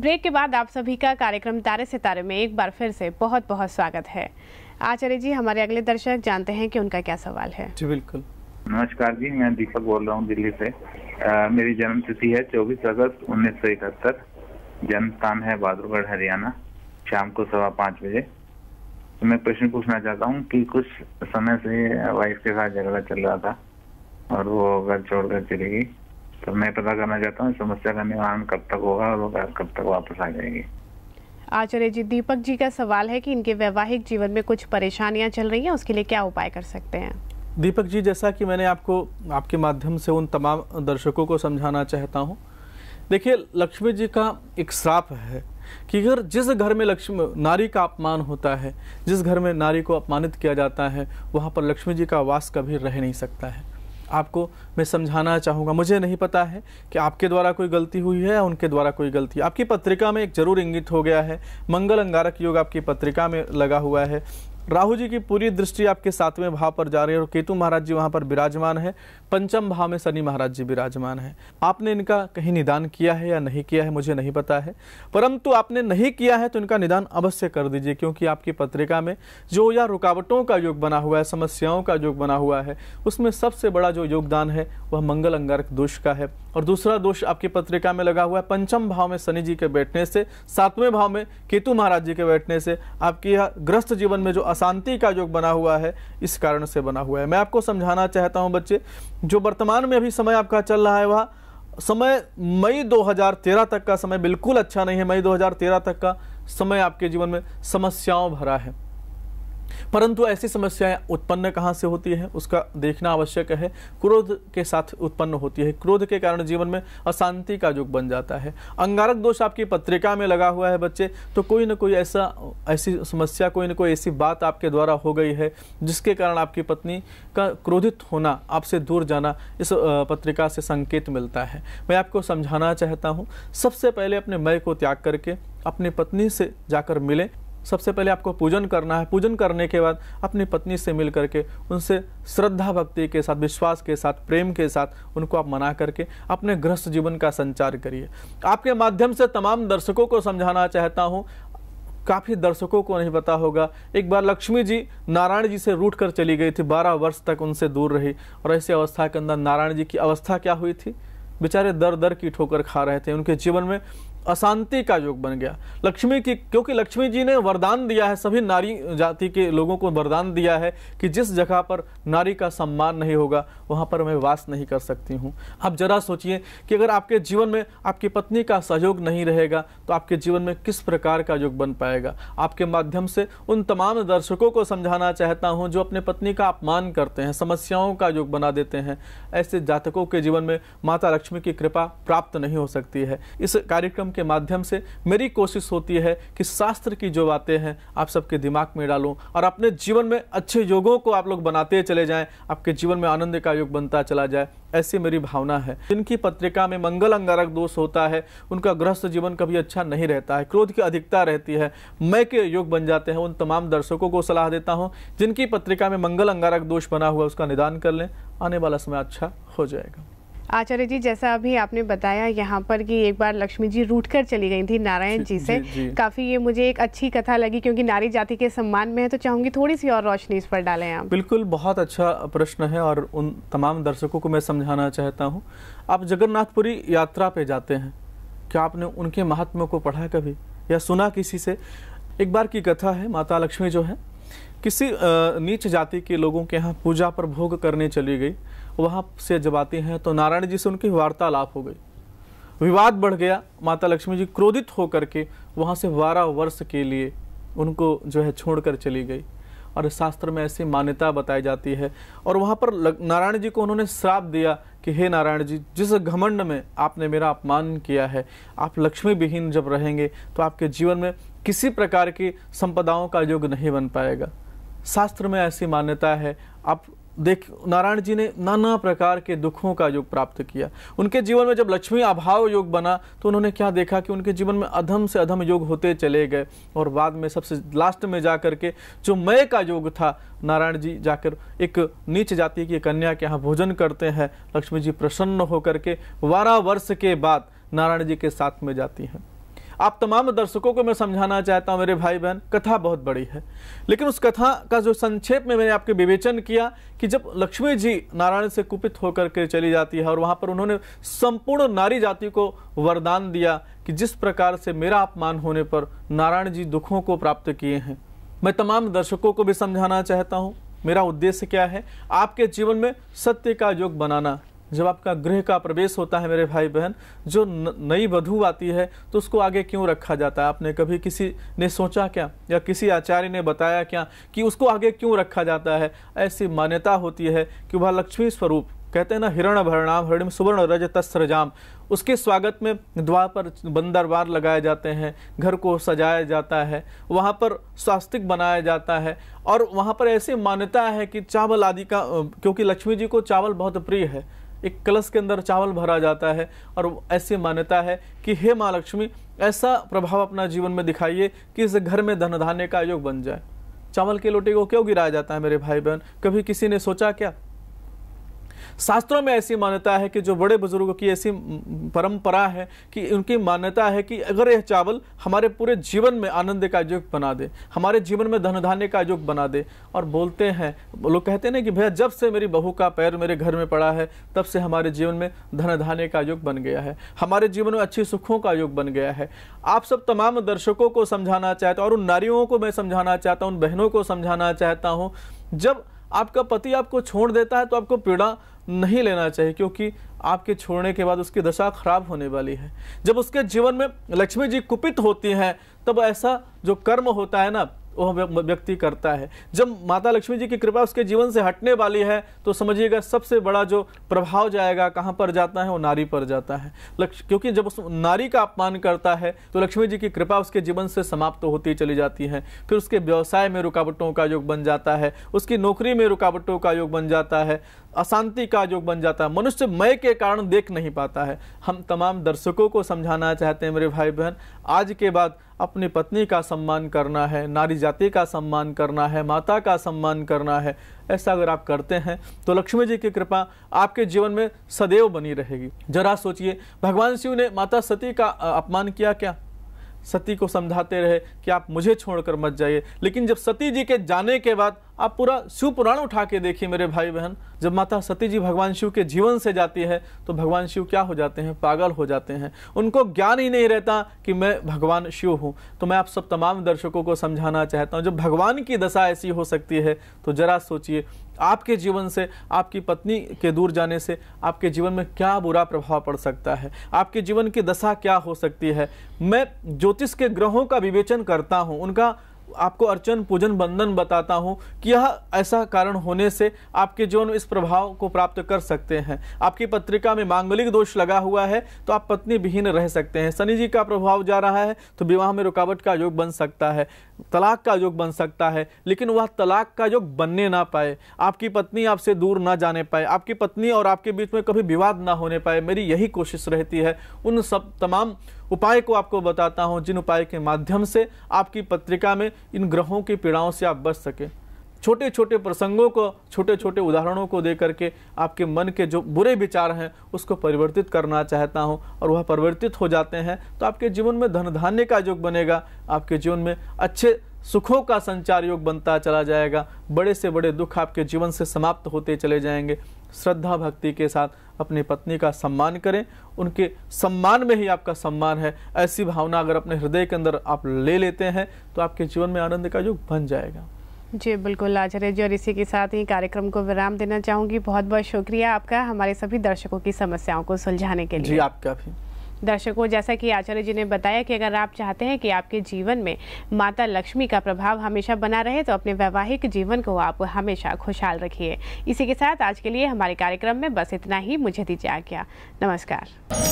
Break के बाद आप सभी का कार्यक्रम तारे सितारे में एक बार फिर से बहुत बहुत स्वागत है। आचार्य जी, हमारे अगले दर्शक जानते हैं कि उनका क्या सवाल है। जी बिल्कुल। नमस्कार जी, मैं दीपक बोल रहा हूँ दिल्ली से। मेरी जन्म तिथि है 24 अगस्त 1971। जन्म स्थान है बहादुरगढ़ हरियाणा। शाम को 5:15 बजे। तो मैं प्रश्न पूछना चाहता हूँ कि कुछ समय से वाइफ के साथ झगड़ा चल रहा था और वो घर छोड़कर चली गई। तो मैं पता करना चाहता हूँ समस्या का निवारण कब तक होगा और वो घर कब तक वापस आ जाएगी। आचार्य जी, दीपक जी का सवाल है कि इनके वैवाहिक जीवन में कुछ परेशानियां चल रही हैं, उसके लिए क्या उपाय कर सकते हैं। दीपक जी, जैसा कि मैंने आपको आपके माध्यम से उन तमाम दर्शकों को समझाना चाहता हूँ, देखिए लक्ष्मी जी का एक श्राप है कि अगर जिस घर में लक्ष्मी नारी का अपमान होता है, जिस घर में नारी को अपमानित किया जाता है, वहाँ पर लक्ष्मी जी का वास कभी रह नहीं सकता है। आपको मैं समझाना चाहूँगा, मुझे नहीं पता है कि आपके द्वारा कोई गलती हुई है या उनके द्वारा कोई गलती। आपकी पत्रिका में एक जरूर इंगित हो गया है, मंगल अंगारक योग आपकी पत्रिका में लगा हुआ है। राहु जी की पूरी दृष्टि आपके 7वें भाव पर जा रही है और केतु महाराज जी वहाँ पर विराजमान है। 5म भाव में शनि महाराज जी विराजमान है। आपने इनका कहीं निदान किया है या नहीं किया है मुझे नहीं पता है, परंतु आपने नहीं किया है तो इनका निदान अवश्य कर दीजिए, क्योंकि आपकी पत्रिका में जो या रुकावटों का योग बना हुआ है, समस्याओं का योग बना हुआ है, उसमें सबसे बड़ा जो योगदान है वह मंगल अंगारक दोष का है। और दूसरा दोष आपकी पत्रिका में लगा हुआ है 5म भाव में शनि जी के बैठने से, 7वें भाव में केतु महाराज जी के बैठने से आपकी यह ग्रस्त जीवन में जो अशांति का योग बना हुआ है, इस कारण से बना हुआ है। मैं आपको समझाना चाहता हूं बच्चे, जो वर्तमान में अभी समय आपका चल रहा है वह समय मई 2013 तक का समय बिल्कुल अच्छा नहीं है। मई 2013 तक का समय आपके जीवन में समस्याओं भरा है, परंतु ऐसी समस्याएं उत्पन्न कहां से होती है उसका देखना आवश्यक है। क्रोध के साथ उत्पन्न होती है। क्रोध के कारण जीवन में अशांति का योग बन जाता है। अंगारक दोष आपकी पत्रिका में लगा हुआ है बच्चे, तो कोई ना कोई ऐसी समस्या, कोई ना कोई ऐसी बात आपके द्वारा हो गई है जिसके कारण आपकी पत्नी का क्रोधित होना, आपसे दूर जाना इस पत्रिका से संकेत मिलता है। मैं आपको समझाना चाहता हूँ, सबसे पहले अपने मैं को त्याग करके अपनी पत्नी से जाकर मिलें। सबसे पहले आपको पूजन करना है। पूजन करने के बाद अपनी पत्नी से मिल करके उनसे श्रद्धा भक्ति के साथ, विश्वास के साथ, प्रेम के साथ उनको आप मना करके अपने गृहस्थ जीवन का संचार करिए। आपके माध्यम से तमाम दर्शकों को समझाना चाहता हूँ, काफ़ी दर्शकों को नहीं पता होगा, एक बार लक्ष्मी जी नारायण जी से रूठ कर चली गई थी, 12 वर्ष तक उनसे दूर रही। और ऐसी अवस्था के अंदर नारायण जी की अवस्था क्या हुई थी, बेचारे दर दर की ठोकर खा रहे थे। उनके जीवन में अशांति का योग बन गया। लक्ष्मी की, क्योंकि लक्ष्मी जी ने वरदान दिया है, सभी नारी जाति के लोगों को वरदान दिया है कि जिस जगह पर नारी का सम्मान नहीं होगा वहां पर मैं वास नहीं कर सकती हूं। आप जरा सोचिए कि अगर आपके जीवन में आपकी पत्नी का सहयोग नहीं रहेगा तो आपके जीवन में किस प्रकार का योग बन पाएगा। आपके माध्यम से उन तमाम दर्शकों को समझाना चाहता हूं जो अपने पत्नी का अपमान करते हैं, समस्याओं का योग बना देते हैं। ऐसे जातकों के जीवन में माता लक्ष्मी की कृपा प्राप्त नहीं हो सकती है। इस कार्यक्रम के माध्यम से मेरी कोशिश होती है कि शास्त्र की जो बातें हैं आप सबके दिमाग में डालूं और अपने जीवन में अच्छे योगों को आप लोग बनाते चले जाएं, आपके जीवन में आनंद का योग बनता चला जाए, ऐसी मेरी भावना है। जिनकी पत्रिका में मंगल अंगारक दोष होता है उनका गृहस्थ जीवन कभी अच्छा नहीं रहता है, क्रोध की अधिकता रहती है, मैं के योग बन जाते हैं। उन तमाम दर्शकों को सलाह देता हूं जिनकी पत्रिका में मंगल अंगारक दोष बना हुआ उसका निदान कर लें, आने वाला समय अच्छा हो जाएगा। आचार्य जी, जैसा अभी आपने बताया यहाँ पर कि एक बार लक्ष्मी जी रूठ कर चली गई थी नारायण जी से, काफी ये मुझे एक अच्छी कथा लगी क्योंकि नारी जाति के सम्मान में है, तो चाहूंगी थोड़ी सी और रोशनी इस पर डालें आप। बिल्कुल, बहुत अच्छा प्रश्न है और उन तमाम दर्शकों को मैं समझाना चाहता हूँ। आप जगन्नाथपुरी यात्रा पे जाते हैं, क्या आपने उनके महात्म्य को पढ़ा कभी या सुना किसी से? एक बार की कथा है, माता लक्ष्मी जो है किसी नीच जाति के लोगों के यहाँ पूजा पर भोग करने चली गई। वहाँ से जब आती हैं तो नारायण जी से उनकी वार्तालाप हो गई, विवाद बढ़ गया। माता लक्ष्मी जी क्रोधित होकर के वहाँ से 12 वर्ष के लिए उनको जो है छोड़कर चली गई। और शास्त्र में ऐसी मान्यता बताई जाती है। और वहाँ पर नारायण जी को उन्होंने श्राप दिया कि हे नारायण जी, जिस घमंड में आपने मेरा अपमान किया है, आप लक्ष्मी विहीन जब रहेंगे तो आपके जीवन में किसी प्रकार की संपदाओं का योग नहीं बन पाएगा। शास्त्र में ऐसी मान्यता है। आप देख, नारायण जी ने नाना प्रकार के दुखों का योग प्राप्त किया। उनके जीवन में जब लक्ष्मी अभाव योग बना तो उन्होंने क्या देखा कि उनके जीवन में अधम से अधम योग होते चले गए। और बाद में सबसे लास्ट में जाकर के जो मय का योग था, नारायण जी जाकर एक नीच जाति की कन्या के यहाँ भोजन करते हैं। लक्ष्मी जी प्रसन्न होकर के 12 वर्ष के बाद नारायण जी के साथ में जाती हैं। आप तमाम दर्शकों को मैं समझाना चाहता हूँ मेरे भाई बहन, कथा बहुत बड़ी है, लेकिन उस कथा का जो संक्षेप में मैंने आपके विवेचन किया कि जब लक्ष्मी जी नारायण से कुपित होकर के चली जाती है और वहां पर उन्होंने संपूर्ण नारी जाति को वरदान दिया कि जिस प्रकार से मेरा अपमान होने पर नारायण जी दुखों को प्राप्त किए हैं। मैं तमाम दर्शकों को भी समझाना चाहता हूँ, मेरा उद्देश्य क्या है, आपके जीवन में सत्य का योग बनाना। जब आपका गृह का प्रवेश होता है मेरे भाई बहन, जो नई वधू आती है तो उसको आगे क्यों रखा जाता है? आपने कभी किसी ने सोचा क्या, या किसी आचार्य ने बताया क्या कि उसको आगे क्यों रखा जाता है? ऐसी मान्यता होती है कि वह लक्ष्मी स्वरूप, कहते हैं ना, हिरण भरणाम हरिण सुवर्ण रजतस्रजाम, उसके स्वागत में द्वार पर बंदरबार लगाए जाते हैं, घर को सजाया जाता है, वहाँ पर स्वास्तिक बनाया जाता है, और वहाँ पर ऐसी मान्यता है कि चावल आदि का, क्योंकि लक्ष्मी जी को चावल बहुत प्रिय है, एक कलश के अंदर चावल भरा जाता है, और ऐसी मान्यता है कि हे माँ लक्ष्मी, ऐसा प्रभाव अपना जीवन में दिखाइए कि इस घर में धन धान्य का योग बन जाए। चावल के लोटे को क्यों गिराया जाता है मेरे भाई बहन? कभी किसी ने सोचा क्या? शास्त्रों में ऐसी मान्यता है कि जो बड़े बुजुर्गों की ऐसी परंपरा है कि उनकी मान्यता है कि अगर यह चावल हमारे पूरे जीवन में आनंद का योग बना दे, हमारे जीवन में धन धान्य का योग बना दे। और बोलते हैं, लोग कहते हैं ना कि भैया जब से मेरी बहू का पैर मेरे घर में पड़ा है तब से हमारे जीवन में धन धान्य का योग बन गया है, हमारे जीवन में अच्छी सुखों का योग बन गया है। आप सब तमाम दर्शकों को समझाना चाहता हूँ, और उन नारियों को मैं समझाना चाहता हूँ, उन बहनों को समझाना चाहता हूँ, जब आपका पति आपको छोड़ देता है तो आपको पीड़ा नहीं लेना चाहिए, क्योंकि आपके छोड़ने के बाद उसकी दशा खराब होने वाली है। जब उसके जीवन में लक्ष्मी जी कुपित होती हैं तब ऐसा जो कर्म होता है ना वह व्यक्ति करता है। जब माता लक्ष्मी जी की कृपा उसके जीवन से हटने वाली है तो समझिएगा सबसे बड़ा जो प्रभाव जाएगा कहाँ पर जाता है, वो नारी पर जाता है। क्योंकि जब उस नारी का अपमान करता है तो लक्ष्मी जी की कृपा उसके जीवन से समाप्त होती चली जाती है। फिर उसके व्यवसाय में रुकावटों का योग बन जाता है, उसकी नौकरी में रुकावटों का योग बन जाता है, अशांति का योग बन जाता है, मनुष्य मय के कारण देख नहीं पाता है। हम तमाम दर्शकों को समझाना चाहते हैं मेरे भाई बहन, आज के बाद अपनी पत्नी का सम्मान करना है, नारी जाति का सम्मान करना है, माता का सम्मान करना है। ऐसा अगर आप करते हैं तो लक्ष्मी जी की कृपा आपके जीवन में सदैव बनी रहेगी। जरा सोचिए, भगवान शिव ने माता सती का अपमान किया क्या? सती को समझाते रहे कि आप मुझे छोड़कर मत जाइए, लेकिन जब सती जी के जाने के बाद आप पूरा शिव पुराण उठा के देखिए मेरे भाई बहन, जब माता सती जी भगवान शिव के जीवन से जाती है तो भगवान शिव क्या हो जाते हैं? पागल हो जाते हैं। उनको ज्ञान ही नहीं रहता कि मैं भगवान शिव हूँ। तो मैं आप सब तमाम दर्शकों को समझाना चाहता हूँ, जब भगवान की दशा ऐसी हो सकती है तो जरा सोचिए आपके जीवन से, आपकी पत्नी के दूर जाने से आपके जीवन में क्या बुरा प्रभाव पड़ सकता है, आपके जीवन की दशा क्या हो सकती है। मैं ज्योतिष के ग्रहों का विवेचन करता हूँ, उनका आपको अर्चन पूजन बंधन बताता हूं कि यह ऐसा कारण होने से आपके जीवन में इस प्रभाव को प्राप्त कर सकते हैं। आपकी पत्रिका में मांगलिक दोष लगा हुआ है तो आप पत्नी विहीन रह सकते हैं। शनि जी का प्रभाव जा रहा है तो विवाह में रुकावट का योग बन सकता है, तलाक का योग बन सकता है, लेकिन वह तलाक का योग बनने ना पाए, आपकी पत्नी आपसे दूर ना जाने पाए, आपकी पत्नी और आपके बीच में कभी विवाद ना होने पाए। मेरी यही कोशिश रहती है। उन सब तमाम उपाय को आपको बताता हूं जिन उपाय के माध्यम से आपकी पत्रिका में इन ग्रहों की पीड़ाओं से आप बच सके। छोटे छोटे प्रसंगों को, छोटे छोटे उदाहरणों को दे करके आपके मन के जो बुरे विचार हैं उसको परिवर्तित करना चाहता हूं, और वह परिवर्तित हो जाते हैं तो आपके जीवन में धन धान्य का योग बनेगा, आपके जीवन में अच्छे सुखों का संचार योग बनता चला जाएगा, बड़े से बड़े दुख आपके जीवन से समाप्त होते चले जाएंगे। श्रद्धा भक्ति के साथ अपनी पत्नी का सम्मान करें, उनके सम्मान में ही आपका सम्मान है। ऐसी भावना अगर अपने हृदय के अंदर आप ले लेते हैं तो आपके जीवन में आनंद का योग बन जाएगा। जी बिल्कुल आचार्य जी, और इसी के साथ ही कार्यक्रम को विराम देना चाहूँगी। बहुत बहुत शुक्रिया आपका हमारे सभी दर्शकों की समस्याओं को सुलझाने के लिए। जी आपका भी। दर्शकों, जैसा कि आचार्य जी ने बताया कि अगर आप चाहते हैं कि आपके जीवन में माता लक्ष्मी का प्रभाव हमेशा बना रहे तो अपने वैवाहिक जीवन को आप हमेशा खुशहाल रखिए। इसी के साथ आज के लिए हमारे कार्यक्रम में बस इतना ही। मुझे दीजिए आज्ञा। नमस्कार।